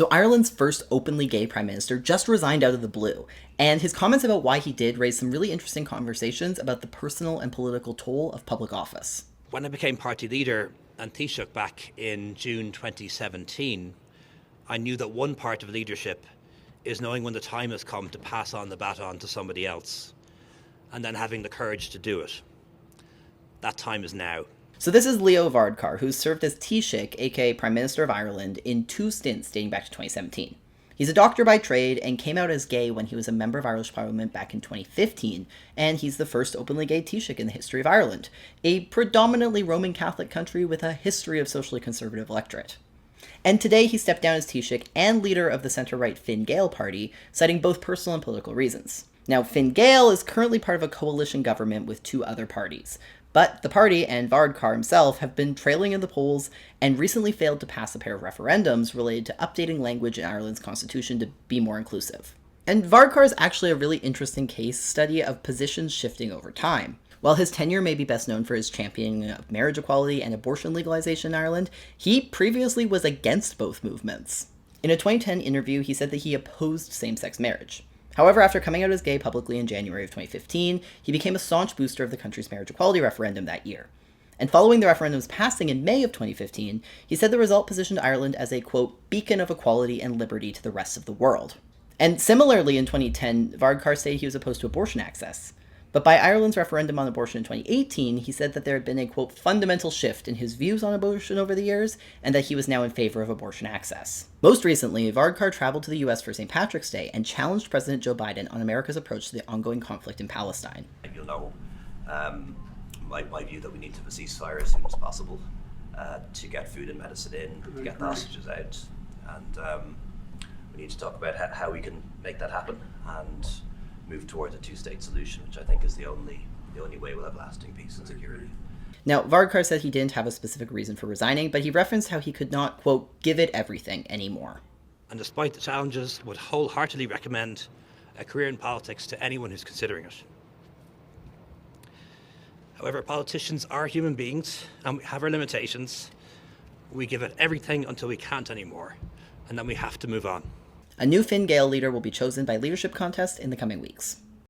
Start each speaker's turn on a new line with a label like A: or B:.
A: So Ireland's first openly gay prime minister just resigned out of the blue, and his comments about why he did raised some really interesting conversations about the personal and political toll of public office.
B: When I became party leader and Taoiseach back in June 2017, I knew that one part of leadership is knowing when the time has come to pass on the baton to somebody else, and then having the courage to do it. That time is now.
A: So this is Leo Varadkar, who's served as Taoiseach, aka Prime Minister of Ireland, in 2 stints dating back to 2017. He's a doctor by trade and came out as gay when he was a member of Irish Parliament back in 2015, and he's the first openly gay Taoiseach in the history of Ireland, a predominantly Roman Catholic country with a history of socially conservative electorate. And today he stepped down as Taoiseach and leader of the centre-right Fine Gael party, citing both personal and political reasons. Now, Fine Gael is currently part of a coalition government with 2 other parties, but the party and Varadkar himself have been trailing in the polls and recently failed to pass a pair of referendums related to updating language in Ireland's constitution to be more inclusive. And Varadkar is actually a really interesting case study of positions shifting over time. While his tenure may be best known for his championing of marriage equality and abortion legalization in Ireland, he previously was against both movements. In a 2010 interview, he said that he opposed same-sex marriage. However, after coming out as gay publicly in January of 2015, he became a staunch booster of the country's marriage equality referendum that year. And following the referendum's passing in May of 2015, he said the result positioned Ireland as a, quote, beacon of equality and liberty to the rest of the world. And similarly, in 2010, Varadkar stated he was opposed to abortion access. But by Ireland's referendum on abortion in 2018, he said that there had been a, quote, fundamental shift in his views on abortion over the years, and that he was now in favor of abortion access. Most recently, Varadkar traveled to the US for St. Patrick's Day and challenged President Joe Biden on America's approach to the ongoing conflict in Palestine.
C: You'll know my view that we need to have a ceasefire as soon as possible to get food and medicine in, to get hostages out, and we need to talk about how we can make that happen and move towards a 2-state solution, which I think is the only way we'll have lasting peace and security.
A: Now, Varadkar said he didn't have a specific reason for resigning, but he referenced how he could not, quote, give it everything anymore.
B: And despite the challenges, would wholeheartedly recommend a career in politics to anyone who's considering it. However, politicians are human beings and we have our limitations. We give it everything until we can't anymore, and then we have to move on.
A: A new Fine Gael leader will be chosen by leadership contest in the coming weeks.